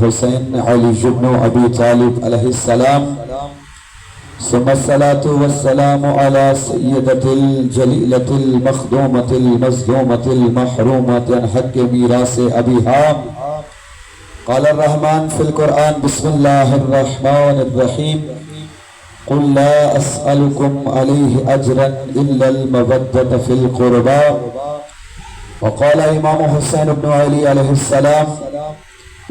الحسین علی بن ابی طالب علیہ السلام ثم الصلاة والسلام على سیدة الجلیلة المخدومة المظلومة المحرومة عن حق میراث ابیہا. قال الرحمن في القرآن بسم الله الرحمن الرحيم قل لا أسألكم عليه أجرا إلا المودة في القربى. وقال امام حسین بن علی علیہ السلام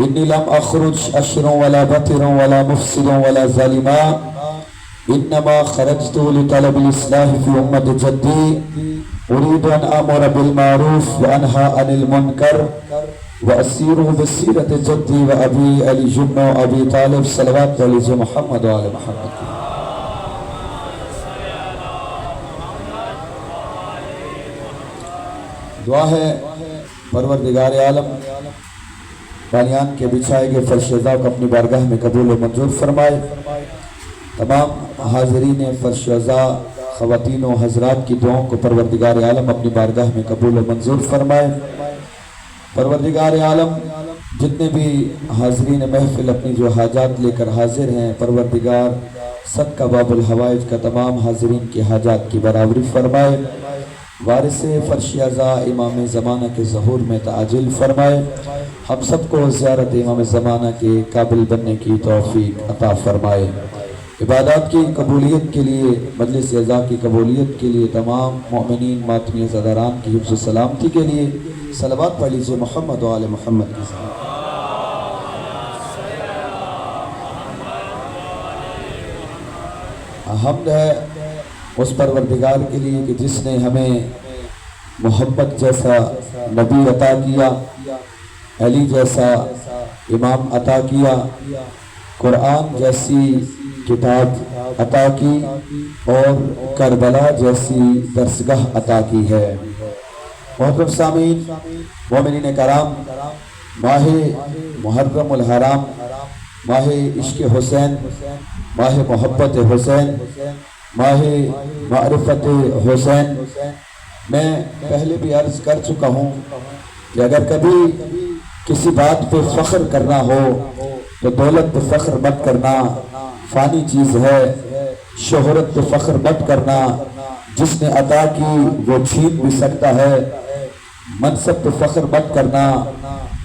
إني لم أخرج أشر ولا بطر ولا مفسد ولا ظالما إنما خرجت لطلب الإصلاح في أمة جدي أريد أن أمر بالمعروف وأنهى عن المنكر وأسير بسيرة جدي وأبي علي بن أبي طالب صلوات على محمد وعلى محمد. دعا ہے پروردگار عالم بانیان کے بچھائے گئے فرش رضا کو اپنی بارگاہ میں قبول و منظور فرمائے. تمام حاضرین فرش رضا خواتین و حضرات کی دعاؤں کو پروردگار عالم اپنی بارگاہ میں قبول و منظور فرمائے. پروردگار عالم جتنے بھی حاضرین محفل اپنی جو حاجات لے کر حاضر ہیں، پروردگار صدقہ باب الحوائج کا تمام حاضرین کی حاجات کی برابری فرمائے. وارث فرش رضا امام زمانہ کے ظہور میں تعاجل فرمائے. ہم سب کو زیارت امام زمانہ کے قابل بننے کی توفیق عطا فرمائے. عبادات کی قبولیت کے لیے، مجلس عزا کی قبولیت کے لیے، تمام مؤمنین ماتمی عزاداران کی حفظ و سلامتی کے لیے صلوات پڑھ لیجیے محمد و آل محمد کی سلام. حمد ہے اس پروردگار کے لیے کہ جس نے ہمیں محبت جیسا نبی عطا کیا، علی جیسا امام عطا کیا، قرآن جیسی کتاب عطا کی اور کربلا جیسی درسگاہ عطا کی ہے. محترم سامعین، مومنین کرام، ماہ محرم الحرام، ماہ عشق حسین، ماہ محبت حسین، ماہ معرفت حسین. میں پہلے بھی عرض کر چکا ہوں کہ اگر کبھی کسی بات پہ فخر کرنا ہو تو دولت پہ فخر مت کرنا، فانی چیز ہے. شہرت پہ فخر مت کرنا، جس نے عطا کی وہ چھین بھی سکتا ہے. منصب پہ فخر مت کرنا،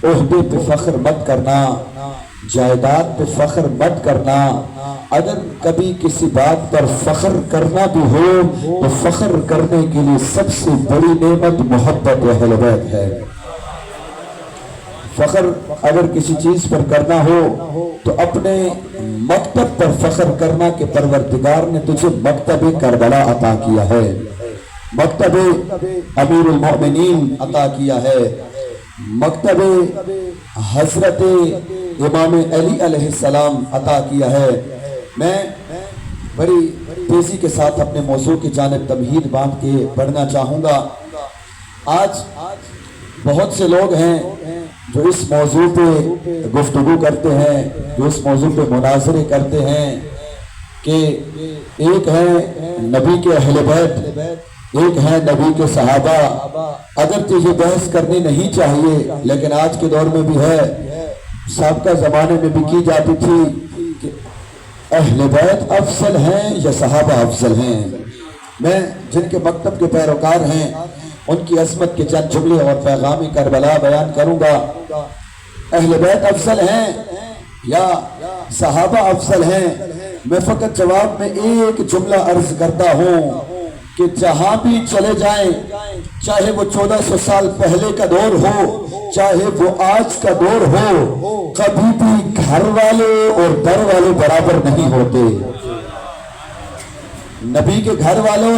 عہدے پہ فخر مت کرنا، جائیداد پہ فخر مت کرنا. اگر کبھی کسی بات پر فخر کرنا بھی ہو تو فخر کرنے کے لیے سب سے بڑی نعمت محبت اہل بیت ہے. فخر اگر کسی چیز پر کرنا ہو تو اپنے مکتب پر فخر کرنا کہ پروردگار نے تجھے مکتب کربلا عطا کیا ہے، مکتب امیر المؤمنین عطا کیا ہے، مکتب حضرت امام علی علیہ السلام عطا کیا ہے. میں بڑی تیزی کے ساتھ اپنے موضوع کی جانب تمہید باندھ کے بڑھنا چاہوں گا. آج بہت سے لوگ ہیں جو اس موضوع پہ گفتگو کرتے ہیں، جو اس موضوع پہ مناظرے کرتے ہیں کہ ایک ہے نبی کے اہل بیت، ایک ہے نبی کے صحابہ. اگرچہ یہ بحث کرنی نہیں چاہیے لیکن آج کے دور میں بھی ہے، سابقہ زمانے میں بھی کی جاتی تھی کہ اہل بیت افضل ہیں یا صحابہ افضل ہیں. میں جن کے مکتب کے پیروکار ہیں ان کی عظمت کے چند جملے اور پیغام کربلا بیان کروں گا. اہل بیت افضل ہیں یا صحابہ افضل ہیں؟ میں فقط جواب میں ایک جملہ عرض کرتا ہوں کہ جہاں بھی چلے جائیں، چاہے وہ 1400 سال پہلے کا دور ہو، چاہے وہ آج کا دور ہو، کبھی بھی گھر والے اور در والے برابر نہیں ہوتے. نبی کے گھر والے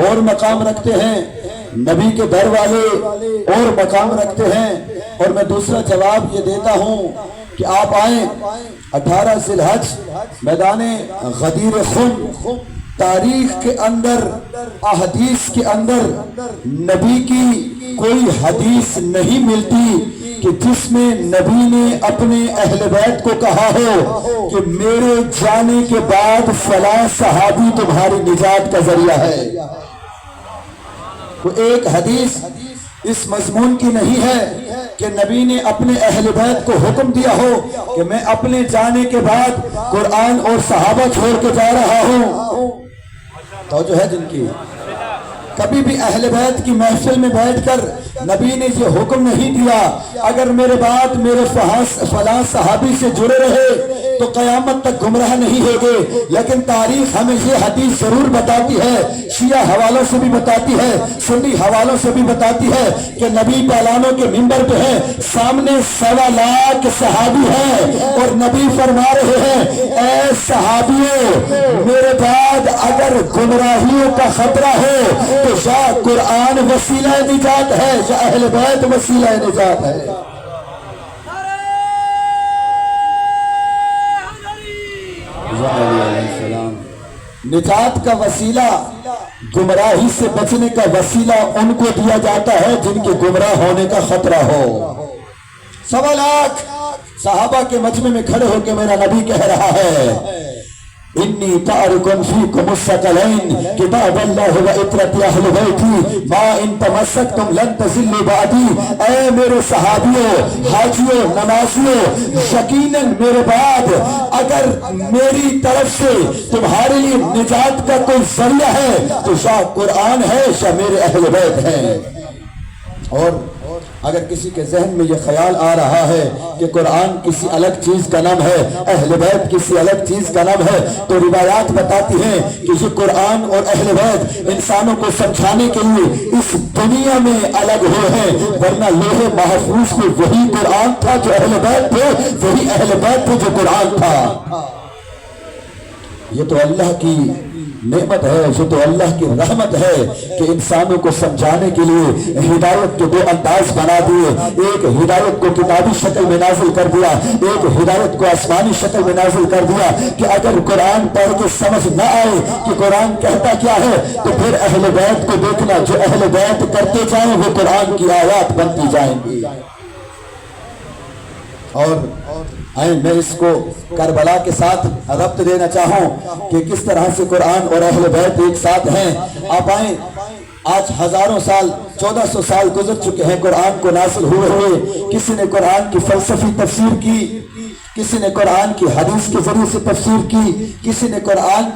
اور مقام رکھتے ہیں، نبی کے در والے اور مقام رکھتے ہیں. اور میں دوسرا جواب یہ دیتا ہوں کہ آپ آئیں 18 ذی الحج میدان غدیر خم، تاریخ کے اندر، احادیث کے اندر نبی کی کوئی حدیث نہیں ملتی کہ جس میں نبی نے اپنے اہل بیت کو کہا ہو کہ میرے جانے کے بعد فلاں صحابی تمہاری نجات کا ذریعہ ہے. کوئی ایک حدیث اس مضمون کی نہیں ہے کہ نبی نے اپنے اہل بیت کو حکم دیا ہو کہ میں اپنے جانے کے بعد قرآن اور صحابہ چھوڑ کے جا رہا ہوں؟ توجہ ہے جن کی؟ کبھی بھی اہل بیت کی محفل میں بیٹھ کر نبی نے یہ حکم نہیں دیا اگر میرے بعد میرے فلاں صحابی سے جڑے رہے تو قیامت تک گمراہ نہیں ہوگے. لیکن تاریخ ہمیں یہ حدیث ضرور بتاتی ہے، شیعہ حوالوں سے بھی بتاتی ہے، سنی حوالوں سے بھی بتاتی ہے کہ نبی پہلانوں کے منبر پہ ہے، سامنے 1.25 لاکھ صحابی ہیں اور نبی فرما رہے ہیں اے صحابیوں میرے بعد اگر گمراہیوں کا خطرہ ہے تو یا قرآن وسیلہ نجات ہے یا اہل بیت وسیلہ نجات ہے. نجات کا وسیلہ، گمراہی سے بچنے کا وسیلہ ان کو دیا جاتا ہے جن کے گمراہ ہونے کا خطرہ ہو. 1.25 لاکھ صحابہ کے مجمع میں کھڑے ہو کے میرا نبی کہہ رہا ہے انی تارکن فیکم الثقلین کتاب اللہ و عطرت اہل بیتی ما ان تمسکتم لن تضلوا بعدی. اے میرے صحابیوں، حاجیوں، نمازیوں، یقیناً میرے بعد اگر میری طرف سے تمہارے لیے نجات کا کوئی ذریعہ ہے تو یا قرآن ہے یا میرے اہل بیت ہیں. اور اگر کسی کے ذہن میں یہ خیال آ رہا ہے کہ قرآن کسی الگ چیز کا نام ہے، اہل بیت کسی الگ چیز کا نام ہے، تو روایات بتاتی ہیں کہ یہ قرآن اور اہل بیت انسانوں کو سمجھانے کے لیے اس دنیا میں الگ ہوئے ہیں، ورنہ لوح محفوظ میں وہی قرآن تھا جو اہل بیت تھے، وہی اہل بیت تھے جو قرآن تھا. یہ تو اللہ کی نعمت ہے، یہ تو اللہ کی رحمت ہے کہ انسانوں کو سمجھانے کے لیے ہدایت کے 2 انداز بنا دیے. ایک ہدایت کو کتابی شکل میں نازل کر دیا، ایک ہدایت کو آسمانی شکل میں نازل کر دیا کہ اگر قرآن پڑھ کے سمجھ نہ آئے کہ قرآن کہتا کیا ہے تو پھر اہل بیت کو دیکھنا، جو اہل بیت کرتے جائیں وہ قرآن کی آیات بنتی جائیں گی. اور میں اس کو کربلا کے ساتھ ربط دینا چاہوں کہ کس طرح سے قرآن اور اہل بیت ایک ساتھ ہیں. آپ آئیں، آج ہزاروں سال، 1400 سال گزر چکے ہیں قرآن کو نازل ہوئے. کسی نے قرآن کی فلسفی تفسیر کی، کسی نے قرآن کی حدیث کے ذریعے سے تفسیر کی، کسی نے قرآن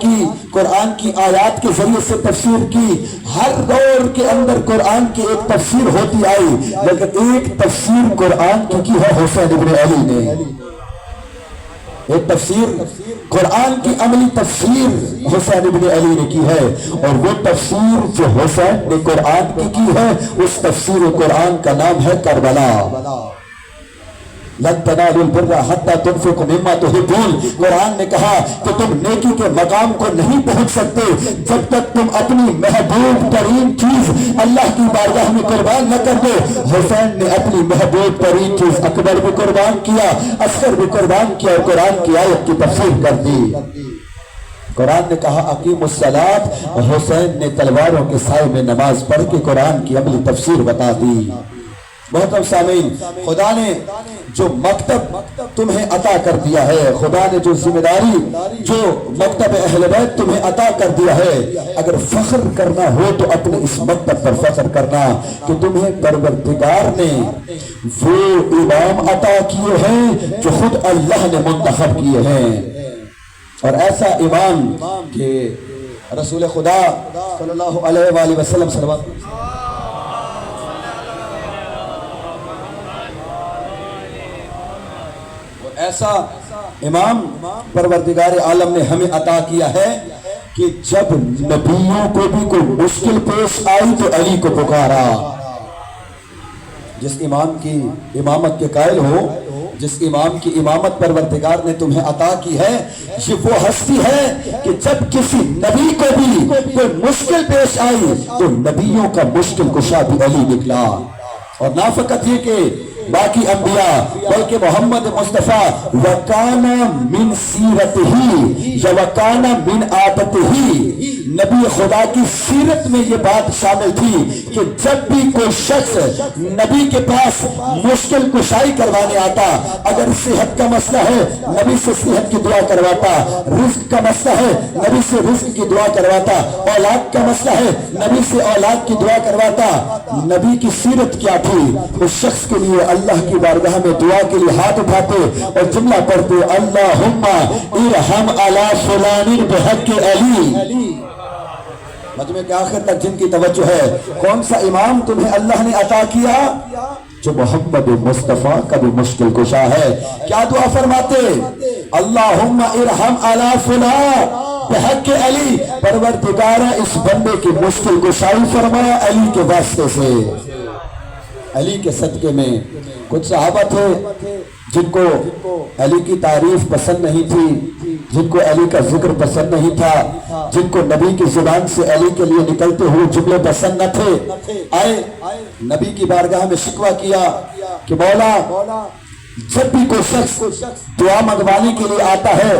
کی آیات کے ذریعے سے تفسیر کی. ہر دور کے اندر قرآن کی ایک تفسیر ہوتی آئی، لیکن ایک تفسیر قرآن کی ہے حسین ابن علی نے. ایک تفسیر قرآن کی عملی تفسیر حسین ابن علی نے کی ہے، اور وہ تفسیر جو حسین نے قرآن کی ہے اس تفسیر قرآن کا نام ہے کربلا. لن تنالوا البر حتى تنفقوا مما تحبون. قرآن نے کہا کہ تم نیکی کے مقام کو نہیں پہنچ سکتے جب تک تم اپنی محبوب ترین چیز اللہ کی بارگاہ میں قربان نہ کر دو. حسین نے اپنی محبوب ترین چیز اکبر بھی قربان کیا، اصغر بھی قربان کیا، اور قرآن کی آیت کی تفسیر کر دی. قرآن نے کہا اقیم الصلاۃ، حسین نے تلواروں کے سائے میں نماز پڑھ کے قرآن کی عملی تفسیر بتا دی. محترم سامعین، خدا نے جو مکتب تمہیں عطا کر دیا ہے، خدا نے جو ذمہ داری، جو مکتب اہل بیت تمہیں عطا کر دیا ہے، اگر فخر کرنا ہو تو اپنے اس مکتب پر فخر کرنا کہ تمہیں پروردگار نے وہ امام عطا کیے ہیں جو خود اللہ نے منتخب کیے ہیں. اور ایسا امام کہ رسول خدا صلی اللہ علیہ وآلہ وسلم ایسا امام پروردگار عالم نے ہمیں عطا کیا ہے کہ جب نبیوں کو بھی کوئی مشکل پیش آئی تو علی کو پکارا. جس امام کی امامت کے قائل ہو، جس امام کی امامت پروردگار نے تمہیں عطا کی ہے، یہ وہ ہستی ہے کہ جب کسی نبی کو بھی کوئی مشکل پیش آئی تو نبیوں کا مشکل کشا بھی علی نکلا. اور نہ فقط یہ کہ باقی انبیاء بلکہ محمد مصطفیٰ وَكَانَ مِن سِیرَتِهِ یا وَكَانَ مِن عَادَتِهِ، نبی خدا کی سیرت میں یہ بات شامل تھی کہ جب بھی کوئی شخص نبی کے پاس مشکل کشائی کروانے آتا، اگر صحت کا مسئلہ ہے نبی سے صحت کی دعا کرواتا، رزق کا مسئلہ ہے نبی سے رزق کی دعا کرواتا، اولاد کا مسئلہ ہے نبی سے اولاد کی دعا کرواتا. نبی کی سیرت کیا تھی؟ اس شخص کے لیے اللہ کی بارگاہ میں دعا کے لیے ہاتھ اٹھاتے اور جملہ پڑھتے اللہم ارحم علی فلان بحق علی. مجمع کے آخر تک جن کی توجہ ہے، کون سا امام تمہیں اللہ نے عطا کیا؟ جو محمد مصطفیٰ کا بھی مشکل کشا ہے. کیا دعا فرماتے؟ اللہم ارحم علی فلان بحق علی، پروردگارہ اس بندے کی مشکل کشائی فرمایا علی کے واسطے سے. علی کے صدقے میں کچھ صحابہ تھے جن کو علی کی تعریف پسند نہیں تھی، جن کو علی کا ذکر پسند نہیں تھا، جن کو نبی کی زبان سے علی کے لیے نکلتے ہوئے جملے پسند نہ تھے. آئے نبی کی بارگاہ میں شکوہ کیا کہ مولا جب بھی کوئی شخص دعا منگوانے کے لیے آتا ہے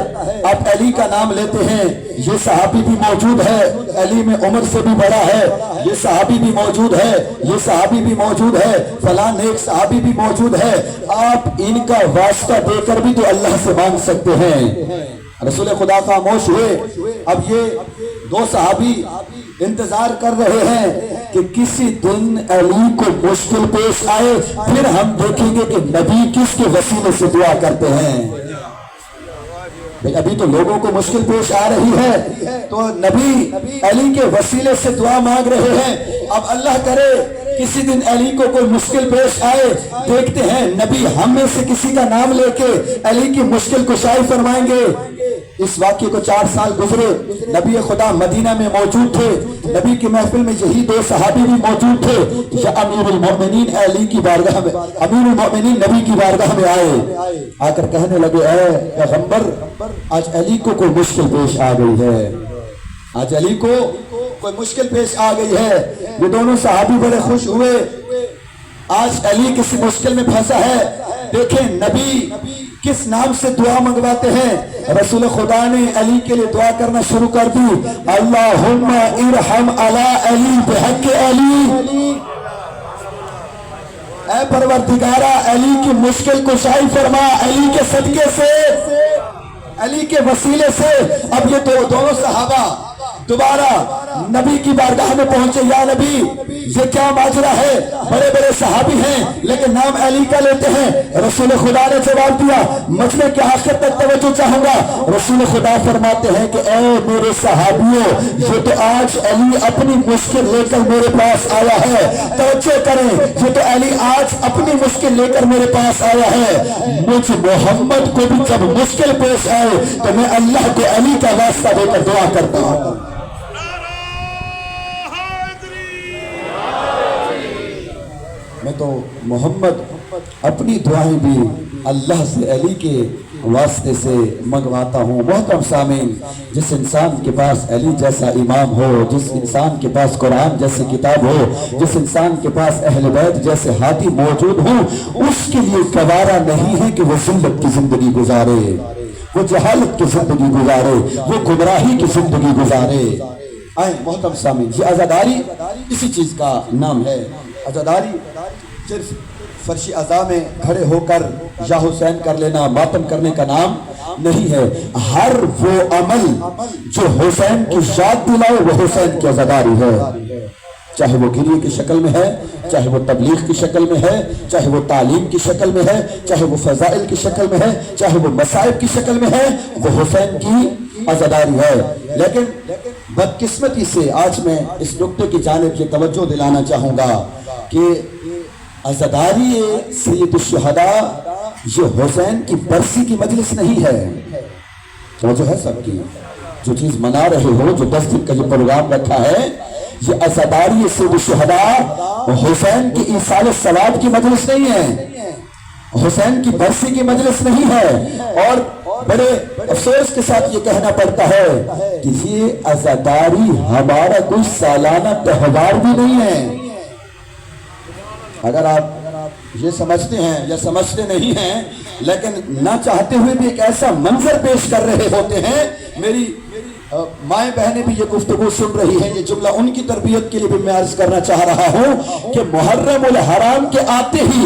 آپ علی کا نام لیتے ہیں. یہ صحابی بھی موجود ہے، علی میں عمر سے بھی بڑا ہے، یہ صحابی بھی موجود ہے، یہ صحابی بھی موجود ہے، فلاں نیک صحابی بھی موجود ہے، آپ ان کا واسطہ دے کر بھی تو اللہ سے مانگ سکتے ہیں. رسول خدا خاموش ہوئے. اب یہ دو صحابی انتظار کر رہے ہیں کہ کسی دن علی کو مشکل پیش آئے، پھر ہم دیکھیں گے کہ نبی کس کے وسیلے سے دعا کرتے ہیں. ابھی تو لوگوں کو مشکل پیش آ رہی ہے تو نبی علی کے وسیلے سے دعا مانگ رہے ہیں. اب اللہ کرے کسی دن علی کو کوئی مشکل پیش آئے، دیکھتے ہیں نبی ہم میں سے کسی کا نام لے کے علی کی مشکل کشائی فرمائیں گے. اس واقعے کو 4 سال گزرے، نبی خدا مدینہ میں موجود تھے، نبی کی محفل میں یہی دو صحابی بھی موجود تھے. یا امیر المؤمنین علی کی بارگاہ میں، امیر المؤمنین نبی کی بارگاہ میں آئے، آ کر کہنے لگے اے پیغمبر آج علی کو کوئی مشکل پیش آ گئی ہے، آج علی کو کوئی مشکل پیش آ گئی ہے. یہ دونوں صحابی بڑے خوش ہوئے، آج علی کسی مشکل میں پھنسا ہے. دیکھیں نبی کس نام سے دعا منگواتے ہیں. رسول خدا نے علی کے لیے دعا کرنا شروع کر دی. اللہم ارحم علی علی بحق علی، اے پروردگارہ علی کی مشکل کشائی فرما علی کے صدقے سے، علی کے وسیلے سے. اب یہ دونوں صحابہ دوبارہ نبی کی بارگاہ میں پہنچے. یا نبی یہ کیا ماجرا ہے؟ بڑے بڑے صحابی ہیں لیکن نام علی کا لیتے ہیں. رسول خدا نے جواب دیا، مجمع کے آخر تک توجہ چاہوں گا. رسول خدا فرماتے ہیں کہ اے میرے صحابیوں، یہ تو آج علی اپنی مشکل لے کر میرے پاس آیا ہے. توجہ کریں، یہ تو علی آج اپنی مشکل لے کر میرے پاس آیا ہے. مجھ محمد کو بھی جب مشکل پیش آئے تو میں اللہ کو علی کا واسطہ دے کر دعا کرتا ہوں. میں تو محمد اپنی دعائیں بھی اللہ سے علی کے واسطے سے منگواتا ہوں. محترم سامعین، جس انسان کے پاس علی جیسا امام ہو، جس انسان کے پاس قرآن جیسی کتاب ہو، جس انسان کے پاس اہل بیت جیسے ہادی موجود ہوں، اس کے لیے گوارا نہیں ہے کہ وہ ذلت کی زندگی گزارے، وہ جہالت کی زندگی گزارے، وہ گمراہی کی زندگی گزارے. آئیں محترم سامعین، یہ عزاداری اسی چیز کا نام ہے. عزاداری صرف فرشی عزا میں کھڑے ہو کر یا حسین کر لینا، ماتم کرنے کا نام نہیں ہے. ہر وہ عمل جو حسین کی یاد دلائے وہ حسین کی عزاداری ہے. چاہے وہ گریے کی شکل میں ہے، چاہے وہ تبلیغ کی شکل میں ہے، چاہے وہ تعلیم کی شکل میں ہے، چاہے وہ فضائل کی شکل میں ہے، چاہے وہ مصائب کی شکل میں ہے، وہ حسین کی عزاداری ہے. لیکن بدقسمتی سے آج میں اس نقطے کی جانب یہ توجہ دلانا چاہوں گا کہ عزاداری سید الشہداء یہ حسین کی برسی کی مجلس نہیں ہے. توجہ ہے سب کی؟ جو چیز منا رہے ہو، جو 10 دن کا یہ پروگرام رکھا ہے، یہ عزاداری سید الشہداء حسین کی ایصال ثواب کی مجلس نہیں ہے، حسین کی برسی کی مجلس نہیں ہے. اور بڑے افسوس کے ساتھ یہ کہنا پڑتا ہے کہ یہ عزاداری ہمارا کوئی سالانہ تہوار بھی نہیں ہے. اگر آپ یہ سمجھتے ہیں یا سمجھتے نہیں ہیں لیکن نہ چاہتے ہوئے بھی ایک ایسا منظر پیش کر رہے ہوتے ہیں. میری مائیں بہنیں بھی یہ گفتگو سن رہی ہیں، یہ جملہ ان کی تربیت کے لیے بھی میں عرض کرنا چاہ رہا ہوں کہ محرم الحرام کے آتے ہی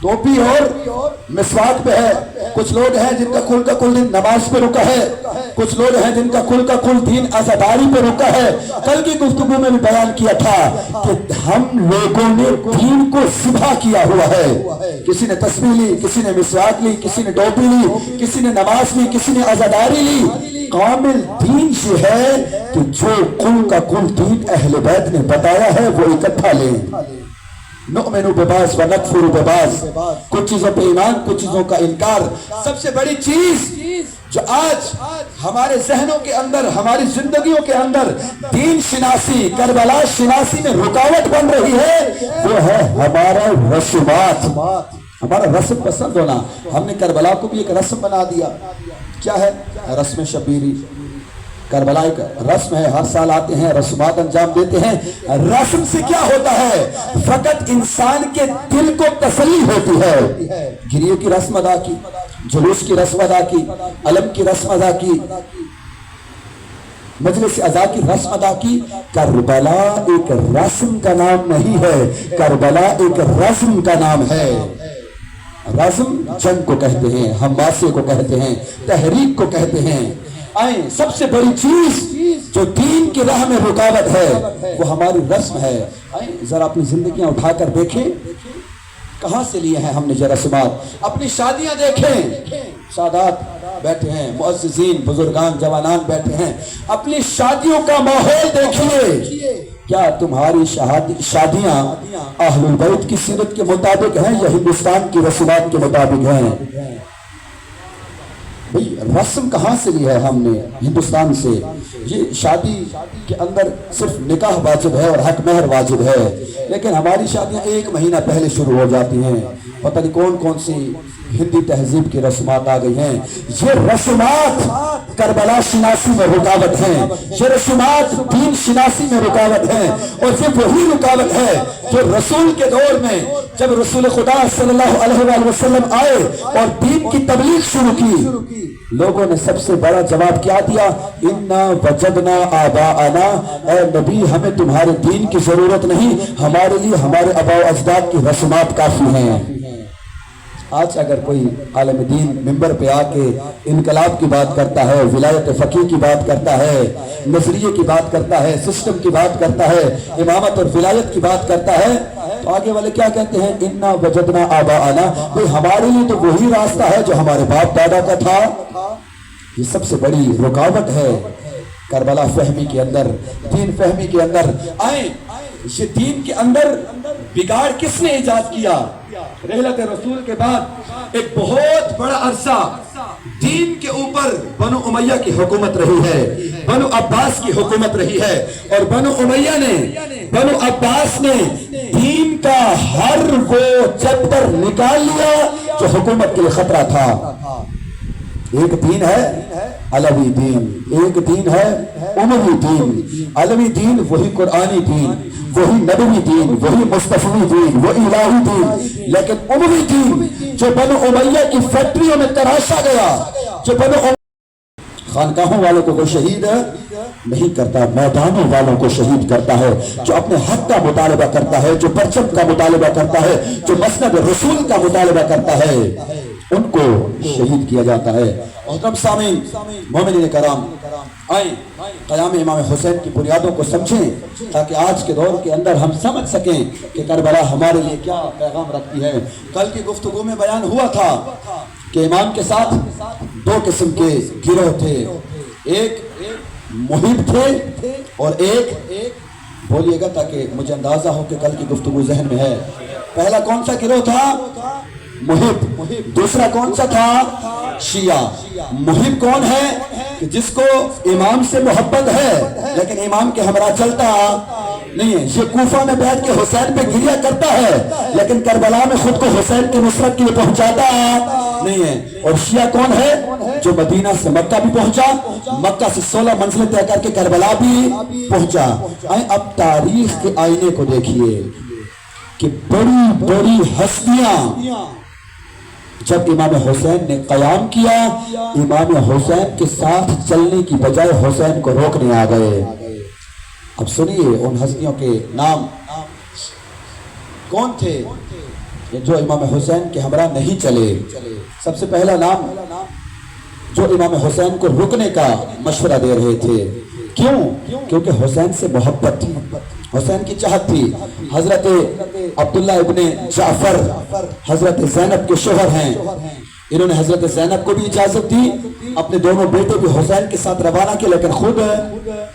ٹوپی اور مسواک پہ ہے، کچھ لوگ ہیں جن کا کل دین نماز پہ رکا ہے، کچھ لوگ ہیں جن کا کل دین عزاداری پہ رکا ہے۔ کل کی گفتگو میں بھی بیان کیا تھا کہ ہم لوگوں نے دین کو ذبح کیا ہوا ہے، کسی نے تسبیح لی، کسی نے مسواک لی، کسی نے ٹوپی لی، کسی نے نماز لی، کسی نے عزاداری لی۔ کامل دین یہ ہے کہ جو کل دین اہل بیت نے بتایا ہے وہ اکٹھا لیں۔ نؤمن ببعض ونکفر ببعض، کچھ چیزوں پہ ایمان، کچھ چیزوں کا انکار۔ سب سے بڑی چیز جو آج ہمارے ذہنوں کے اندر، ہماری زندگیوں کے اندر دین شناسی، کربلا شناسی میں رکاوٹ بن رہی ہے، وہ ہے ہمارا رسومات، ہمارا رسم پسند ہونا۔ ہم نے کربلا کو بھی ایک رسم بنا دیا۔ کیا ہے؟ رسم شبیری۔ کربلا ایک رسم ہے، ہر سال آتے ہیں، رسومات انجام دیتے ہیں۔ رسم سے کیا ہوتا ہے؟ فقط انسان کے دل کو تسلی ہوتی ہے۔ گریے کی رسم ادا کی، جلوس کی رسم ادا کی، علم کی رسم ادا کی، مجلس عزا کی رسم ادا کی۔ کربلا ایک رسم کا نام نہیں ہے، کربلا ایک رسم کا نام ہے۔ رسم جنگ کو کہتے ہیں، حماسے کو کہتے ہیں، تحریک کو کہتے ہیں۔ آئیں، سب سے بڑی چیز جو دین کی راہ میں رکاوٹ ہے وہ ہماری رسم ہے۔ آئیں ذرا اپنی زندگیاں اٹھا کر دیکھیں، کہاں سے لیے ہیں ہم نے یہ رسومات۔ اپنی شادیاں دیکھیں، سادات بیٹھے ہیں، معززین، بزرگان، جوانان بیٹھے ہیں، اپنی شادیوں کا ماحول دیکھیے۔ کیا تمہاری شادیاں اہل البیت کی سیرت کے مطابق ہیں یا ہندوستان کی رسومات کے مطابق ہیں؟ بھئی رسم کہاں سے لی ہے ہم نے؟ ہندوستان سے۔ یہ شادی کے اندر صرف نکاح واجب ہے اور حق مہر واجب ہے، لیکن ہماری شادیاں 1 مہینہ پہلے شروع ہو جاتی ہیں۔ پتہ نہیں کون سی ہندی تہذیب کی رسومات آ گئی ہیں۔ یہ رسومات کربلا شناسی میں رکاوٹ ہیں، یہ رسومات دین شناسی میں رکاوٹ ہیں، اور یہ وہی رکاوٹ ہے جو رسول کے دور میں جب رسول خدا صلی اللہ علیہ وآلہ وسلم آئے اور دین کی تبلیغ شروع کی، لوگوں نے سب سے بڑا جواب کیا دیا؟ اِنَّا وَجَدْنَا آبَاءَنَا، اے نبی ہمیں تمہارے دین کی ضرورت نہیں، ہمارے لیے ہمارے آباء و اجداد کی رسومات کافی ہیں۔ آج اگر کوئی عالم دین ممبر پہ آ کے انقلاب کی بات کرتا ہے، ولایت فقیہ کی بات کرتا ہے، نظریے کی بات کرتا ہے، سسٹم کی بات کرتا ہے، امامت اور ولایت کی بات کرتا ہے، تو آگے والے کیا کہتے ہیں؟ اِنَّا وَجَدْنَا آبَاءَنَا، بھئی ہمارے لیے تو وہی راستہ ہے جو ہمارے باپ دادا کا تھا۔ یہ سب سے بڑی رکاوٹ ہے کربلا فہمی کے اندر، دین فہمی کے اندر۔ آئیں، یہ دین کے اندر بگاڑ کس نے ایجاد کیا؟ رحلت رسول کے بعد ایک بہت بڑا عرصہ دین کے اوپر بنو امیہ کی حکومت رہی ہے، بنو عباس کی حکومت رہی ہے، اور بنو امیہ نے، بنو عباس نے دین کا ہر وہ چیپٹر نکال لیا جو حکومت کے لیے خطرہ تھا۔ ایک دین ہے علوی دین، ایک دین ہے اموی دین۔ علوی دین وہی قرآنی دین، وہی نبوی دین، وہی مصطفی دین، وہ الہی دین۔ لیکن اموی دین جو بنو امیہ کی فیکٹریوں میں تراشا گیا، جو بنو خانقاہوں والوں کو شہید نہیں کرتا، میدانوں والوں کو شہید کرتا ہے، جو اپنے حق کا مطالبہ کرتا ہے، جو پرچم کا مطالبہ کرتا ہے، جو مسند رسول کا مطالبہ کرتا ہے، ان کو شہید کیا جاتا ہے۔ محترم سامعین، مومنین کرام، آئیں قیام امام حسین کی بنیادوں کو سمجھیں تاکہ آج کے دور کے اندر ہم سمجھ سکیں کہ کربلا ہمارے لیے کیا پیغام رکھتی ہے۔ کل کی گفتگو میں بیان ہوا تھا کہ امام کے ساتھ 2 قسم کے گروہ تھے، ایک محب تھے اور ایک بولیے گا تاکہ مجھے اندازہ ہو کہ کل کی گفتگو ذہن میں ہے۔ پہلا کون سا گروہ تھا؟ محب۔ دوسرا کون سا تھا؟ شیعہ۔ محب کون ہے؟ کہ جس کو امام سے محبت ہے لیکن امام کے ہمراہ چلتا نہیں ہے، یہ کوفہ میں بیٹھ کے حسین پہ گریہ کرتا ہے لیکن کربلا میں خود کو حسین کی نصرت کے لیے پہنچاتا نہیں ہے۔ اور شیعہ کون ہے؟ جو مدینہ سے مکہ بھی پہنچا، مکہ سے 16 منزلیں طے کر کے کربلا بھی پہنچا۔ اب تاریخ کے آئینے کو دیکھیے کہ بڑی بڑی ہستیاں جب امام حسین نے قیام کیا، امام حسین کے ساتھ چلنے کی بجائے حسین کو روکنے آ گئے۔ اب سنیے ان ہستیوں کے نام۔ کون تھے یہ جو امام حسین کے ہمراہ نہیں چلے؟ سب سے پہلا نام جو امام حسین کو رکنے کا مشورہ دے رہے تھے. کیوں؟ کیونکہ حسین سے محبت تھی، حسین کی چاہت تھی. حضرت عبداللہ ابن جعفر حضرت زینب کے شوہر ہیں، انہوں نے حضرت زینب کو بھی اجازت دی، اپنے دونوں بیٹے بھی حسین کے ساتھ روانہ کیے، لیکن خود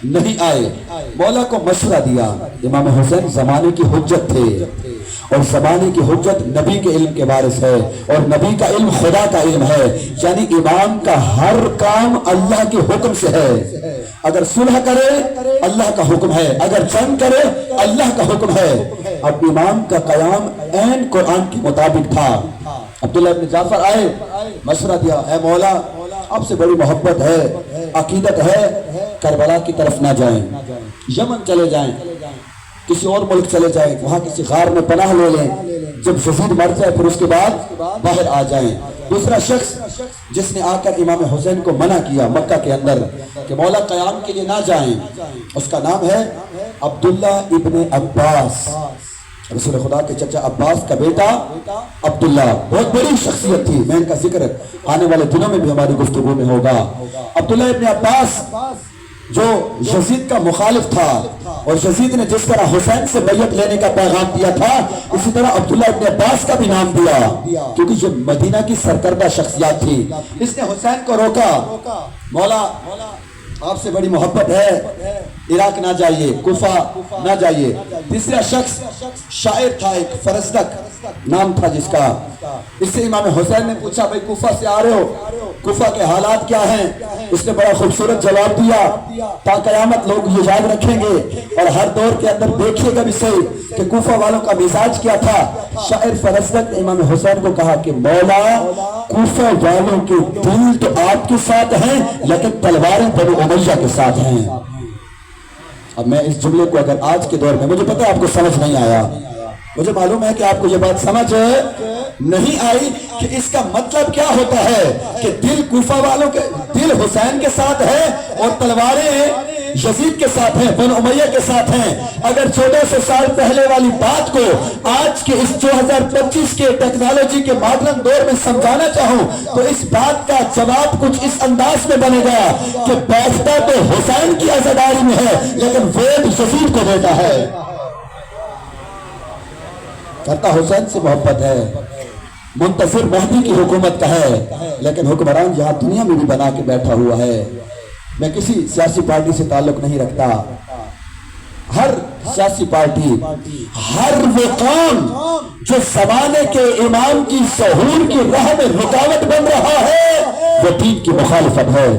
نہیں آئے. مولا کو مشورہ دیا. امام حسین زمانے کی حجت تھے، اور زمانے کی حجت نبی کے علم کے وارث ہے، اور نبی کا علم خدا کا علم ہے. یعنی امام کا ہر کام اللہ کے حکم سے ہے. اگر صلح کرے اللہ کا حکم ہے، اگر جنگ کرے اللہ کا حکم ہے. اب امام کا قیام عین قرآن کے مطابق تھا. عبداللہ ابن جعفر آئے، مشورہ دیا، اے مولا آپ سے بڑی محبت ہے، عقیدت ہے، کربلا کی طرف نہ جائیں، یمن چلے جائیں، کسی اور ملک چلے جائیں، وہاں کسی غار میں پناہ لے لیں، جب یزید مر جائے پھر اس کے بعد باہر آ جائیں. دوسرا شخص جس نے آ کر امام حسین کو منع کیا مکہ کے اندر کہ مولا قیام کے لیے نہ جائیں، اس کا نام ہے عبداللہ ابن عباس، رسول خدا کے چچا عباس کا بیٹا عبداللہ. بہت بڑی شخصیت تھی، میں ان کا ذکر آنے والے دنوں میں بھی ہماری گفتگو میں ہوگا. عبداللہ ابن عباس جو یزید کا مخالف تھا، اور یزید نے جس طرح حسین سے بیعت لینے کا پیغام دیا تھا، اسی طرح عبداللہ ابن عباس کا بھی نام دیا، کیونکہ یہ مدینہ کی سرکردہ شخصیات تھی. اس نے حسین کو روکا، مولا آپ سے بڑی محبت ہے، عراق نہ جائیے، کوفہ نہ جائیے. تیسرا شخص شاعر تھا، ایک فرزدق نام تھا جس کا. اس سے امام حسین نے پوچھا بھائی کوفہ سے آ رہے ہو، کوفہ کے حالات کیا ہیں؟ اس نے بڑا خوبصورت جواب دیا، تا قیامت لوگ یہ یاد رکھیں گے اور ہر دور کے اندر دیکھیے گا بھی صحیح کہ کوفہ والوں کا مزاج کیا تھا. شاعر فرزدق نے امام حسین کو کہا کہ مولا کوفہ والوں کے دل تو آپ کے ساتھ ہیں لیکن تلواریں بنو امیہ کے ساتھ ہیں. اب میں اس جملے کو اگر آج کے دور میں، مجھے پتہ ہے آپ کو سمجھ نہیں آیا، مجھے معلوم ہے کہ آپ کو یہ بات سمجھ نہیں آئی کہ اس کا مطلب کیا ہوتا ہے کہ دل کوفہ والوں کے دل حسین کے ساتھ ہے اور تلواریں یزید کے ساتھ ہیں، بنو امیہ کے ساتھ ہیں. اگر 1400 سال پہلے والی بات کو آج کے اس 2025 کے ٹیکنالوجی کے ماڈرن دور میں سمجھانا چاہوں تو اس بات کا جواب کچھ اس انداز میں بنے گا کہ بیٹھتا تو حسین کی عزاداری میں ہے لیکن ووٹ یزید کو دیتا ہے. کرتا حسین سے محبت ہے، منتظر مہدی کی حکومت کا ہے، لیکن حکمران یہاں دنیا میں بھی بنا کے بیٹھا ہوا ہے. میں کسی سیاسی پارٹی سے تعلق نہیں رکھتا، ہر سیاسی پارٹی، ہر وہ قوم جو زمانے کے امام کی ظہور کی راہ میں رکاوٹ بن رہا ہے وہ دین کی مخالفت ہے،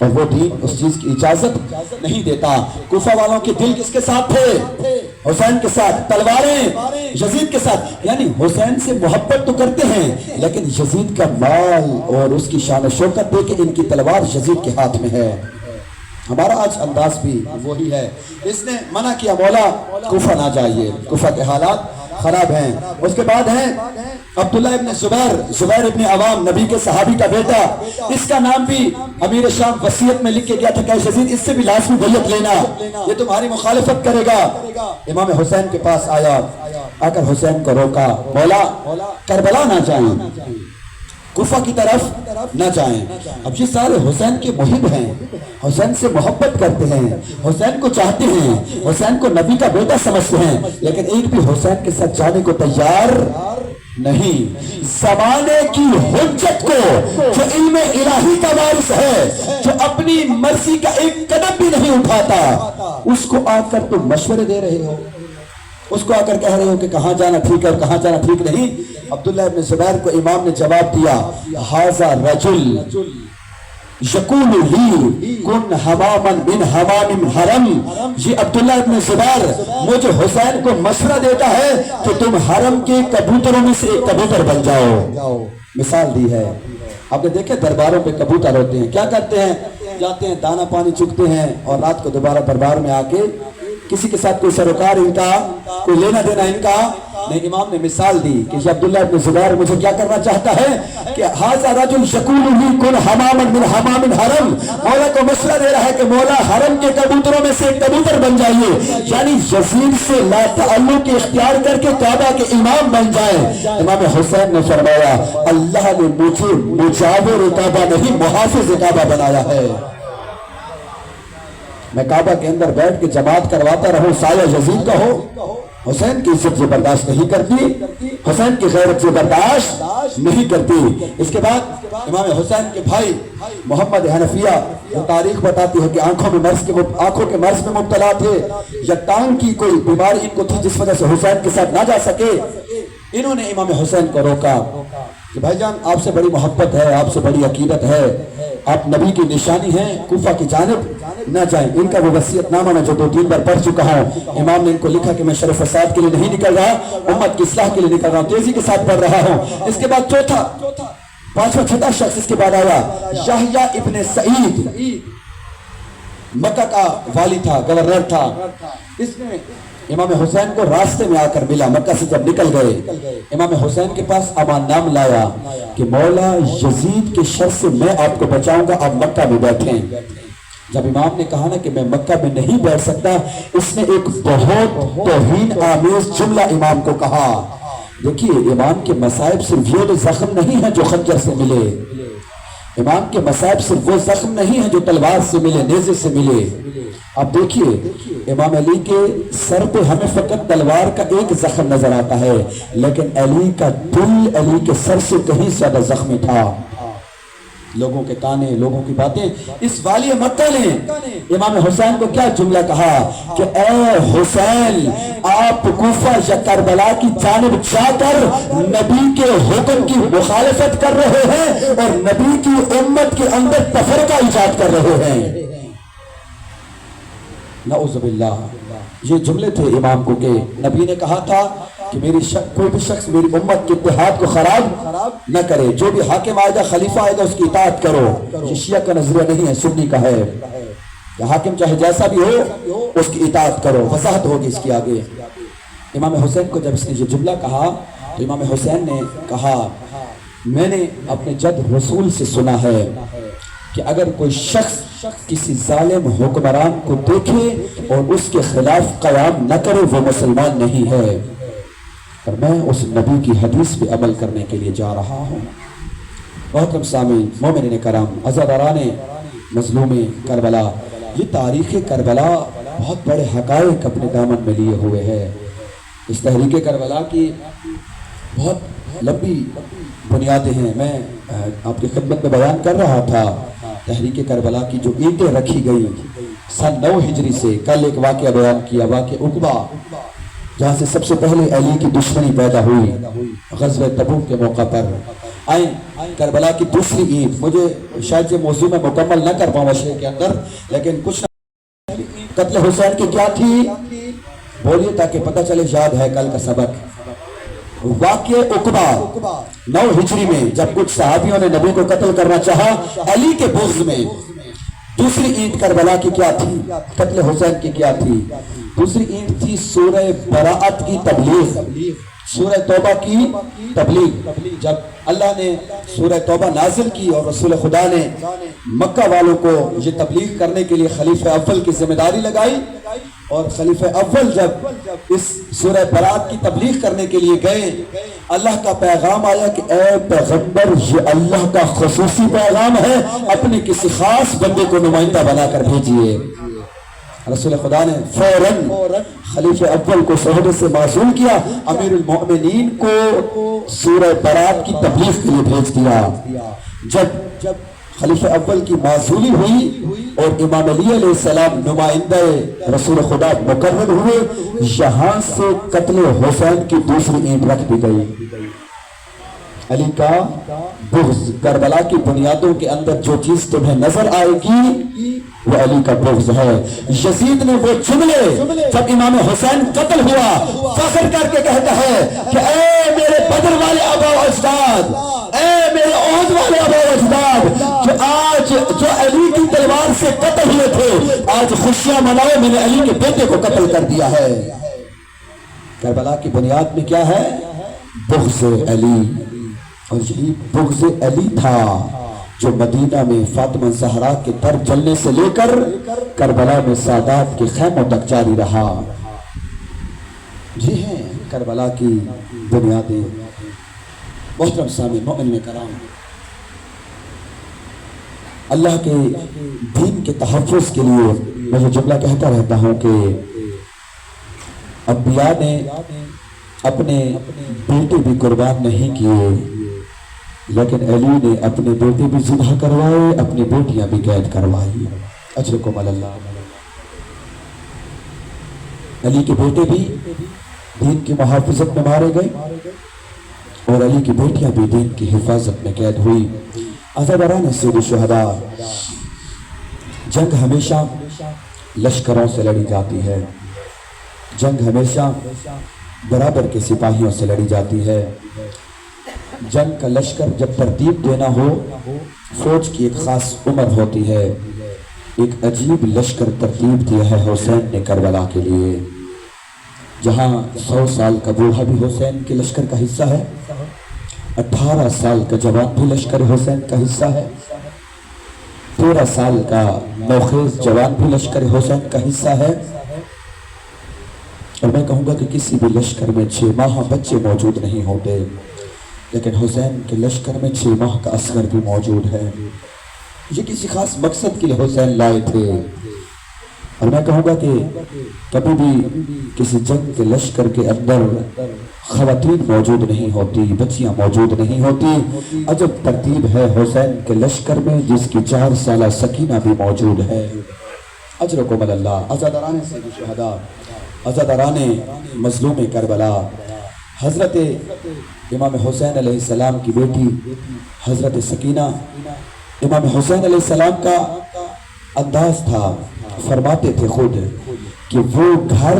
اور وہ دین اس چیز کی اجازت نہیں دیتا. کوفہ والوں کے دل کس کے ساتھ تھے؟ حسین کے ساتھ. تلواریں یزید کے ساتھ. یعنی حسین سے محبت تو کرتے ہیں لیکن یزید کا مال اور اس کی شان و شوکت دے کے ان کی تلوار یزید کے ہاتھ میں ہے. ہمارا آج انداز بھی وہی ہے. اس نے منع کیا مولا کوفہ نہ جائیے، کوفہ کے حالات خراب ہیں. اس کے بعد ہیں عبداللہ ابن زبیر ابن عوام، نبی کے صحابی کا بیٹا. اس کا نام بھی امیر شام وصیت میں لکھ کے گیا تھا کہ یزید اس سے بھی لازمی بیعت لینا، یہ تمہاری مخالفت کرے گا. امام حسین کے پاس آیا، آ کر حسین کو روکا، مولا کربلا نہ جائیں، کوفہ کی طرف نہ جائیں. اب یہ سارے حسین کے محب ہیں، حسین سے محبت کرتے ہیں، حسین کو چاہتے ہیں، حسین کو نبی کا بیٹا سمجھتے ہیں، لیکن ایک بھی حسین کے ساتھ جانے کو تیار نہیں. زمانے کی حجت کو جو علم الہی کا وارث ہے، جو اپنی مرضی کا ایک قدم بھی نہیں اٹھاتا، اس کو آ کر تم مشورے دے رہے ہو، اس کو آ کر کہہ رہے ہو کہ کہاں جانا ٹھیک ہے اور کہاں جانا ٹھیک نہیں. عبداللہ ابن زبیر کو امام نے جواب دیا، ھذا رجل یقول لی کن حماما من حمام حرم. یہ عبداللہ ابن زبیر مجھے حسین کو مشورہ دیتا ہے کہ تم حرم کے کبوتروں میں سے ایک کبوتر بن جاؤ. مثال دی ہے. آپ نے دیکھے درباروں پہ کبوتر ہوتے ہیں، کیا کرتے ہیں؟ جاتے ہیں، دانا پانی چکتے ہیں اور رات کو دوبارہ دربار میں آ کے کسی کے ساتھ کوئی سروکار ان کا، کوئی لینا دینا ان کا نہیں۔ امام نے مثال دی کہ یہ عبداللہ ابن زبیر مجھے کیا کرنا چاہتا ہے کہ ھذا رجل یقول لی کن حماما من حمام الحرم، مولا کو مشورہ دے رہا ہے کہ مولا حرم کے کبوتروں میں سے ایک کبوتر بن جائیے، یعنی یزید سے لا تعلق اختیار کر کے کعبہ کے امام بن جائے۔ امام حسین نے فرمایا اللہ نے مجھے مجاور کعبہ نہیں محافظ کعبہ بنایا ہے، میں کعبہ کے اندر بیٹھ کے جماعت کرواتا رہوں، سایہ یزید کا ہو۔ حسین کی عزت یہ برداشت نہیں کرتی، حسین کی غیرت یہ برداشت نہیں کرتی۔ اس کے بعد امام حسین کے بھائی محمد حنفیہ وہ تاریخ بتاتی ہے کہ آنکھوں کے مرض میں مبتلا تھے، یا ٹانگ کی کوئی بیماری ان کو تھی جس وجہ سے حسین کے ساتھ نہ جا سکے۔ انہوں نے امام حسین کو روکا کہ بھائی جان آپ سے بڑی محبت ہے، آپ سے بڑی عقیدت ہے، آپ نبی کی نشانی ہیں، کوفہ کی جانب نہ جائیں۔ ان کا وہ وصیت نامہ میں جو 2-3 بار پڑھ چکا ہوں، امام نے ان کو لکھا کہ میں شر و فساد کے لیے نہیں نکل رہا، امت کی اصلاح کے لیے نکل رہا ہوں، تیزی کے ساتھ پڑھ رہا ہوں۔ اس کے بعد چوتھا، پانچواں، چھٹا شخص اس کے بعد آیا یحییٰ ابن سعید، مکہ کا والی تھا، گورنر تھا۔ اس نے امام حسین کو راستے میں آ کر ملا، مکہ سے جب نکل گئے امام حسین کے پاس امان نام لایا کہ مولا یزید کے شر سے میں آپ کو بچاؤں گا، آپ مکہ میں بیٹھیں۔ جب امام نے کہا نا کہ میں مکہ میں نہیں بیٹھ سکتا، اس نے ایک بہت توہین آمیز جملہ امام کو کہا۔ دیکھیے امام کے مصائب صرف یہ زخم نہیں ہے جو خنجر سے ملے، امام کے مصائب صرف وہ زخم نہیں ہے جو تلوار سے ملے، نیزے سے ملے۔ اب دیکھیے امام علی کے سر پہ ہمیں فقط تلوار کا ایک زخم نظر آتا ہے، لیکن علی کا دل علی کے سر سے کہیں زیادہ زخمی تھا۔ لوگوں کے تانے، لوگوں کی باتیں۔ اس والی مکہ نے امام حسین کو کیا جملہ کہا کہ اے حسین آپ کوفہ یا کربلا کی جانب جا کر نبی کے حکم کی مخالفت کر رہے ہیں اور نبی کی امت کے اندر تفرقہ ایجاد کر رہے ہیں۔ نعوذ باللہ، یہ جملے تھے امام کو کہ نبی نے کہا تھا کہ کوئی بھی شخص میری امت کے اتحاد کو خراب نہ کرے، جو بھی حاکم آئے گا، خلیفہ آئے گا، اس کی اطاعت کرو۔ یہ شیعہ کا نظریہ نہیں ہے، سنی کا ہے کہ حاکم چاہے جیسا بھی ہو اس کی اطاعت کرو، وضاحت ہوگی اس کی آگے۔ امام حسین کو جب اس نے یہ جملہ کہا تو امام حسین نے کہا میں نے اپنے جد رسول سے سنا ہے کہ اگر کوئی شخص کسی ظالم حکمران کو دیکھے اور اس کے خلاف قیام نہ کرے وہ مسلمان نہیں ہے، اور میں اس نبی کی حدیث پہ عمل کرنے کے لیے جا رہا ہوں۔ محترم سامعین، مومنین کرام، عزاداران مظلوم کربلا، یہ تاریخ کربلا بہت بڑے حقائق اپنے دامن میں لیے ہوئے ہے۔ اس تحریک کربلا کی بہت لمبی بنیادیں ہیں۔ میں آپ کی خدمت میں بیان کر رہا تھا تحریک کربلا کی جو اینٹیں رکھی گئی سن 9 ہجری سے۔ کل ایک واقعہ بیان کیا، واقعہ عقبہ، جہاں سے سب سے پہلے علی کی دشمنی پیدا ہوئی غزوہ تبوک کے موقع پر۔ آئیں کربلا کی دوسری اینٹ، مجھے شاید یہ موضوع میں مکمل نہ کر پاؤں شہر کے اندر، لیکن کچھ قتل حسین کی کیا تھی بولیے تاکہ پتہ چلے یاد ہے کل کا سبق۔ واقعہ عقبہ 9 ہجری میں جب کچھ صحابیوں نے نبی کو قتل کرنا چاہا علی کے بغض میں۔ دوسری اینٹ کربلا کی کیا تھی؟ قتل حسین کی کیا تھی؟ دوسری اینٹ تھی سورہ براءت کی تبلیغ، سورہ توبہ کی تبلیغ۔ جب اللہ نے سورہ توبہ نازل کی اور رسول خدا نے مکہ والوں کو یہ تبلیغ کرنے کے لیے خلیفہ اول کی ذمہ داری لگائی، اور خلیفہ اول جب اس سورہ براءت کی تبلیغ کرنے کے لیے گئے، اللہ کا پیغام آیا کہ اے پیغمبر یہ اللہ کا خصوصی پیغام ہے، اپنے کسی خاص بندے کو نمائندہ بنا کر بھیجئے۔ رسول خدا نے فوراً خلیفہ اول کو عہدے سے معزول کیا، امیر المؤمنین کو سورہ براءت کی تبلیغ کے لیے بھیج دیا۔ جب خلیفہ اول کی معزولی ہوئی اور امام علی علیہ السلام نمائندہ رسول خدا مقرر ہوئے، یہاں سے قتل حسین کی دوسری اینٹ رکھ دی گئی۔ علی کا بغض، کربلا کی بنیادوں کے اندر جو چیز تمہیں نظر آئے گی وہ علی کا بغض ہے۔ یزید نے وہ جملے جب امام حسین قتل ہوا فخر کر کے کہتا ہے کہ اے میرے بدر والے آبا و اجداد، اے میرے عہد والے آبا و اجداد، اولاد جو علی کی تلوار سے قتل ہوئے تھے، آج خوشیاں مناؤ، میں نے علی کے بیٹے کو قتل کر دیا ہے۔ کربلا کی بنیاد میں کیا ہے؟ بغض علی، اور یہی بغض علی تھا جو مدینہ میں فاطمہ زہرا کے در جلنے سے لے کر کربلا میں سادات کے خیموں تک جاری رہا۔ یہ ہیں کربلا کی بنیادیں۔ محترم سامعین، مومن کرام، اللہ کے دین کے تحفظ کے لیے میں یہ جملہ کہتا رہتا ہوں کہ انبیاء نے اپنے بیٹے بھی قربان نہیں کیے، لیکن علی نے اپنے بیٹے بھی ذبح کروائے، اپنی بیٹیاں بھی قید کروائی۔ اجرکم اللہ۔ علی کے بیٹے بھی دین کی محافظت میں مارے گئے اور علی کی بیٹیاں بھی دین کی حفاظت میں قید ہوئی۔ عزاداران سید الشہداء، جنگ ہمیشہ لشکروں سے لڑی جاتی ہے، جنگ ہمیشہ برابر کے سپاہیوں سے لڑی جاتی ہے۔ جنگ کا لشکر جب ترتیب دینا ہو، فوج کی ایک خاص عمر ہوتی ہے۔ ایک عجیب لشکر ترتیب دیا ہے حسین نے کربلا کے لیے، جہاں 100 سال کا بوڑھا بھی حسین کے لشکر کا حصہ ہے، 18 سال کا جوان بھی لشکر حسین کا حصہ ہے، 13 سال کا نوخیز جوان بھی لشکر حسین کا حصہ ہے، اور میں کہوں گا کہ کسی بھی لشکر میں 6 ماہ بچے موجود نہیں ہوتے، لیکن حسین کے لشکر میں 6 ماہ کا اصغر بھی موجود ہے۔ یہ کسی خاص مقصد کے لیے حسین لائے تھے، اور میں کہوں گا کہ کبھی بھی کسی جنگ کے لشکر کے اندر خواتین موجود نہیں ہوتی، بچیاں موجود نہیں ہوتی۔ عجب ترتیب ہے حسین کے لشکر میں، جس کی 4 سالہ سکینہ بھی موجود ہے۔ اجرکم اللہ۔ عزاداران سید الشہداء، عزاداران مظلوم کربلا، حضرت امام حسین علیہ السلام کی بیٹی حضرت سکینہ، امام حسین علیہ السلام کا انداز تھا، فرماتے تھے خود کہ وہ گھر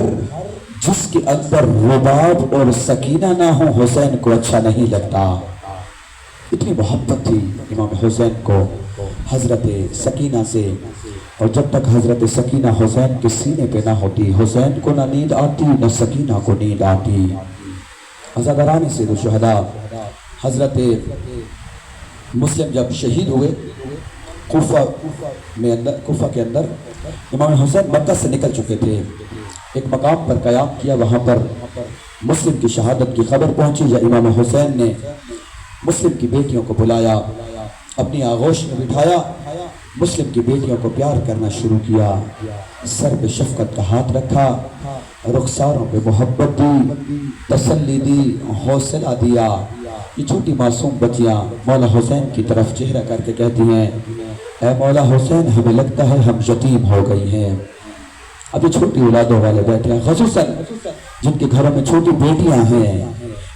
جس کے اندر رباب اور سکینہ نہ ہو حسین کو اچھا نہیں لگتا۔ اتنی محبت تھی امام حسین کو حضرت سکینہ سے، اور جب تک حضرت سکینہ حسین کے سینے پہ نہ ہوتی، حسین کو نہ نیند آتی نہ سکینہ کو نیند آتی۔ عزاداران سید الشہداء، حضرت مسلم جب شہید ہوئے کوفہ کے اندر، امام حسین مکہ سے نکل چکے تھے، ایک مقام پر قیام کیا، وہاں پر مسلم کی شہادت کی خبر پہنچی، یا امام حسین نے مسلم کی بیٹیوں کو بلایا، اپنی آغوش میں بٹھایا، مسلم کی بیٹیوں کو پیار کرنا شروع کیا، سر پہ شفقت کا ہاتھ رکھا، رخساروں پہ محبت دی، تسلی دی، حوصلہ دیا۔ یہ چھوٹی معصوم بچیاں مولا حسین کی طرف چہرہ کر کے کہتی ہیں، اے مولا حسین، ہمیں لگتا ہے ہم یتیم ہو گئی ہیں۔ اب یہ چھوٹی اولادوں والے بیٹھے ہیں، خصوصاً جن کے گھروں میں چھوٹی بیٹیاں ہیں،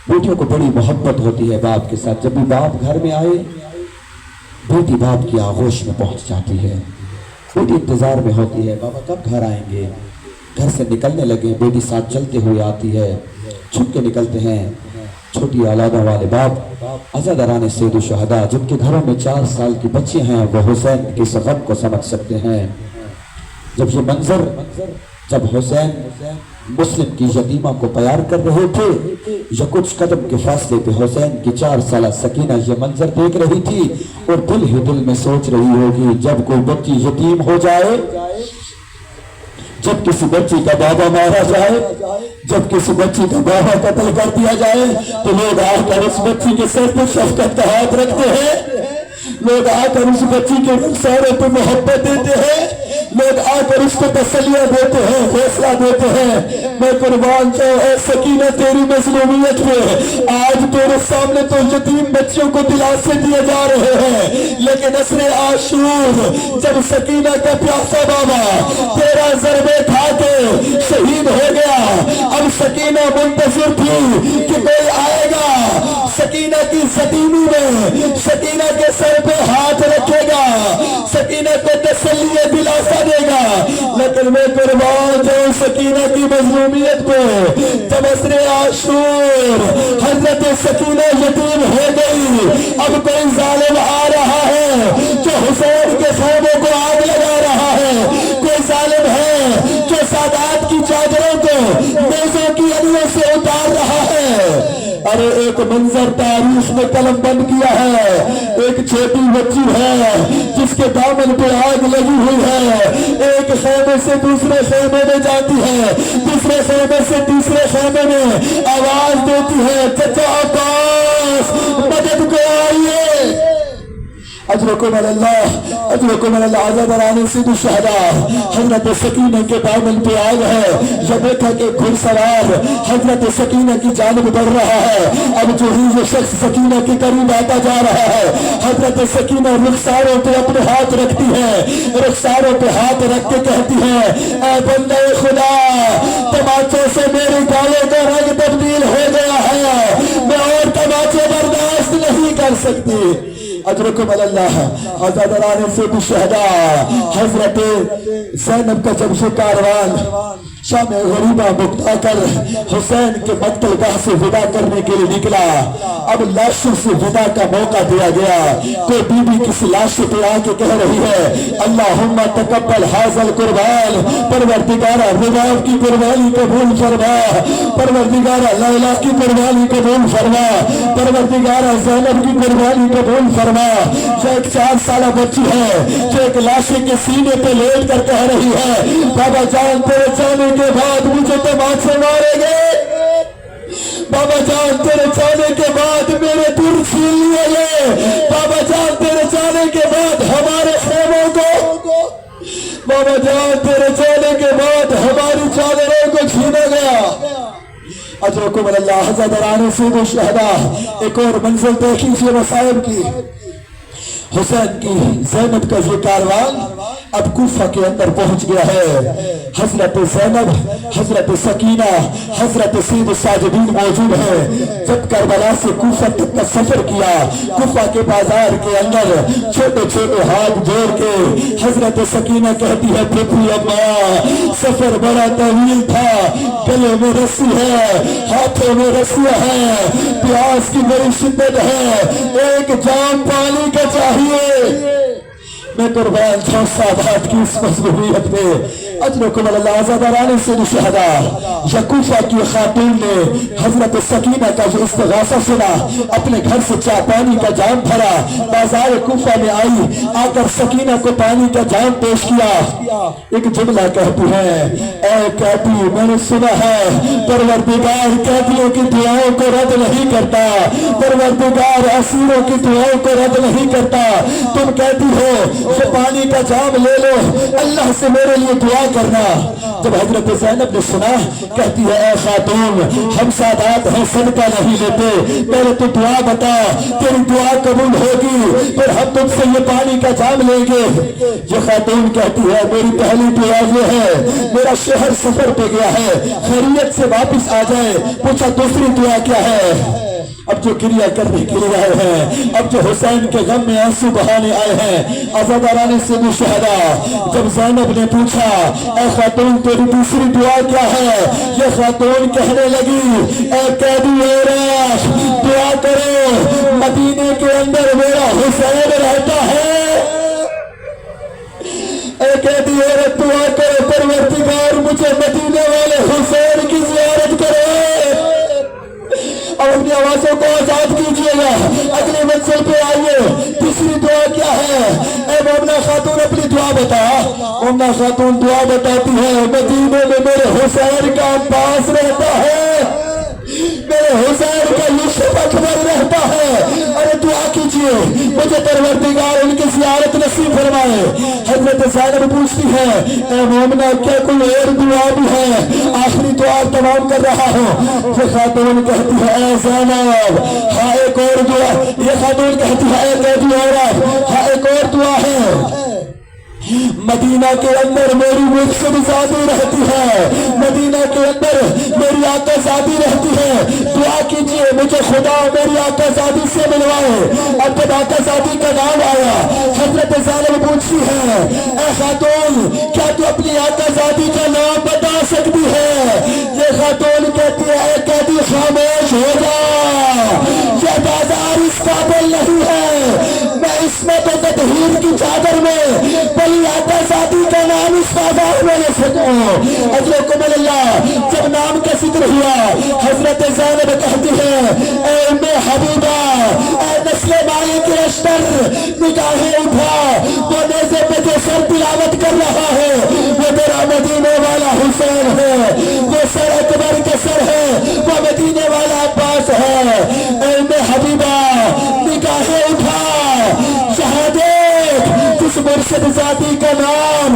بیٹیوں کو بڑی محبت ہوتی ہے باپ کے ساتھ۔ جب بھی باپ گھر میں آئے، بیٹی باپ کی آغوش میں پہنچ جاتی ہے، بیٹی انتظار میں ہوتی ہے، بابا کب گھر آئیں گے۔ گھر سے نکلنے لگے، بیٹی ساتھ چلتے ہوئے آتی ہے، چھپ کے نکلتے ہیں۔ چھوٹی اولادوں والے باپ، عزاداران سید الشہداء، جن کے گھروں میں 4 سال کی بچے ہیں، وہ حسین کی غم کو سمجھ سکتے ہیں۔ جب یہ منظر، جب حسین مسلم کی یتیمہ کو پیار کر رہے تھے، یا کچھ قدم کے فاصلے پہ حسین کی 4 سالہ سکینہ یہ منظر دیکھ رہی تھی، اور دل ہی دل میں سوچ رہی ہوگی، جب کوئی بچی یتیم ہو جائے، جب کسی بچی کا بابا مارا جائے، جب کسی بچی کا بابا قتل کر دیا جائے، تو لوگ آ کر اس بچی کے سر پہ شفقت کا ہاتھ رکھتے ہیں، لوگ آ کر اس بچی کے رخساروں پہ محبت دیتے ہیں، لوگ آ کر اس کو تسلیاں دیتے ہیں، حوصلہ دیتے ہیں۔ میں قربان جاؤں اے سکینہ تیری مظلومیت پہ، آج تیرے سامنے تو یتیم بچوں کو دلاسے دیے جا رہے ہیں، لیکن عصر عاشور جب سکینہ کا پیاسا بابا 13 ضربے کھا کے شہید ہو گیا، اب سکینہ منتظر تھی کہ کوئی آئے گا، سکینہ کی ستیمی میں سکینہ کے سر پہ ہاتھ رکھے گا، سکینہ کو تسلی دلاسا دے گا۔ لیکن میں قربان جاؤں سکینہ کی مظلومیت پہ، جب عصر عاشور حضرت سکینہ یتیم ہو گئی، اب کوئی ظالم آ رہا ہے، ایک منظر تاریخ میں قلم بند کیا ہے. ایک چھوٹی بچی ہے جس کے دامن پہ آگ لگی ہوئی ہے. ایک خیمے سے دوسرے خیمے میں جاتی ہے, دوسرے خیمے سے تیسرے خیمے میں آواز دیتی ہے, چچا عباس مدد کو آئیے. اجرکم اللہ, اجرکم اللہ. عزاداران سید الشہداء حضرت سکینہ کے دامن پہ آگ ہے. یہ دیکھا کہ گھڑ سوار حضرت سکینہ کی جانب بڑھ رہا ہے. اب جو ہی یہ شخص سکینہ کے قریب آتا جا رہا ہے, حضرت سکینہ رخساروں پہ اپنے ہاتھ رکھتی ہے, رخساروں پہ ہاتھ رکھ کے کہتی ہے, اے بندے خدا, تماچوں سے میری گالوں کا رنگ تبدیل ہو گیا ہے, میں اور تماچے برداشت نہیں کر سکتی. اجرکم اللہ. عزاداران سید الشہداء حضرت زینب کا جب یہ کاروان شام غریبہ مکتا کر حسین کے مقتل گاہ سے ودا کرنے کے لیے نکلا, اب لاشوں سے ودا کا موقع دیا گیا. کوئی بی بی کسی لاش پہ آ کے کہہ رہی ہے, اللہم تقبل حاضل قربان, پروردگارہ رباب کی قربانی قبول فرما, پروردگارہ لیلا کی قربانی قبول فرما, پروردگارہ زینب کی قربانی قبول فرما. جو ایک 4 سالہ بچی ہے جو ایک لاشے کے سینے پہ لیٹ کر کہہ رہی ہے, بابا جان تیرے جانے کے بعد مجھے تماچے مارے گئے, بابا جان تیرے جانے کے بعد میرے دل چھین لیے گئے, بابا جان تیرے جانے کے بعد ہمارے خیموں کو, بابا جان تیرے جانے کے بعد ہماری چادروں کو چھینا گیا. اجرکم اللہ. عزاداران سید الشہداء ایک اور منزل دیکھیے مصائب کی. حسین کی زینب کا یہ کاروان اب کوفہ کے اندر پہنچ گیا ہے. حضرت زینب, حضرت سکینہ, حضرت سید الساجدین موجود ہیں. جب کربلا سے کوفہ تک کا سفر کیا, کوفہ کے بازار کے اندر چھوٹے چھوٹے ہاتھ جوڑ کے حضرت سکینہ کہتی ہے, پھپھی اماں سفر بڑا طویل تھا, گلے میں رسی ہے, ہاتھوں میں رسیاں ہیں, پیاس کی بڑی شدت ہے, ایک جام پانی کا چاہیے. میں قربان تھا سادات کی اس مضبوطیت پہ. اجرکم اللہ. عزاداران سید الشہداء کوفہ کی خاتون نے حضرت سکینہ کا جو استغاثہ سنا, اپنے گھر سے چائے پانی کا جام بھرا, بازار کوفہ میں آئی, آ کر سکینہ کو پانی کا جام پیش کیا. ایک جملہ کہتی ہے, اے قیدی میں نے سنا ہے پروردگار قیدیوں کی دعاؤں کو رد نہیں کرتا, پروردگار اسیروں کی دعاؤں کو رد نہیں کرتا. تم کہتی ہو یہ پانی کا جام لے لو, اللہ سے میرے لیے دعا کرنا. جب حضرت زینب نے سنا, کہتی ہے, اے خاتون ہم سادات ہیں, صدقہ نہیں لیتے, پہلے تو دعا بتا, تیری دعا قبول ہوگی پھر ہم تم سے یہ پانی کا جام لیں گے. یہ خاتون کہتی ہے, میری پہلی دعا یہ ہے, میرا شوہر سفر پہ گیا ہے, خیریت سے واپس آ جائے. پوچھا دوسری دعا کیا ہے؟ اب جو کریا کرنے کے لیے آئے ہیں, اب جو حسین کے غم میں آنسو بہانے آئے ہیں. عزاداران سید الشہداء جب زینب نے پوچھا, اے خاتون تیری دوسری دعا کیا ہے, یہ خاتون کہنے لگی, اے قیدی عورت دعا کرو, مدینے کے اندر میرا حسین رہتا ہے. اے قیدی عورت دعا کرو, پروردگار مجھے مدینے والے حسین کی زیارت کرے. اور اپنی آوازوں کو آزاد کیجئے گا. اگلی منزل پہ آئیے. تیسری دعا کیا ہے؟ اے مومنہ خاتون اپنی دعا بتا. مومنہ خاتون دعا بتاتی ہے, مدینے میں میرے حسین کا عباس رہتا ہے, میرے حسین کا یوسف اکبر رہتا ہے. ارے دعا کیجئے مجھے پروردگار ان کی زیارت نصیب فرمائے. حضرت زینب پوچھتی ہے, اے مومنہ کیا کوئی اور دعا بھی ہے؟ آخری دعا تمام کر رہا ہوں. یہ خاتون کہتی ہے, اے زینب ہاں ایک اور دعا. یہ خاتون کہتی ہے, اے قیدی عورت ہاں ایک اور دعا ہے. مدینہ کے اندر میری مقصد زادی رہتی ہے, مدینہ کے اندر میری آقا زادی رہتی ہے. دعا کیجئے مجھے خدا میری آقا زادی سے ملوائے. اب جب آقا زادی کا نام آیا, حضرت زینب پوچھتی ہے, اے خاتون کیا تو اپنی آقا زادی کا نام بتا سکتی ہے؟ یہ خاتون کہتی ہے, اے قیدی خاموش ہو جا, یہ بازار اس قابل نہیں ہے. میں عصمت و تطہیر کی چادر میں بلی آقا زادی کا نام اس بازار میں لے سکوں. اجرکم اللہ. جب نام کا ذکر ہوا, حضرت زینب کہتی ہے, اے ام نگاہیں اٹھا، وہ نیزے پہ جو سر تلاوت کر رہا ہے وہ تیرا مدینے والا حسین ہے، وہ سر اکبر کے سر ہے، وہ مدینے والا عباس ہے۔ اے میں حبیبہ نگاہیں اٹھا، جہاں دیکھ جس مرشد ذاتی کا نام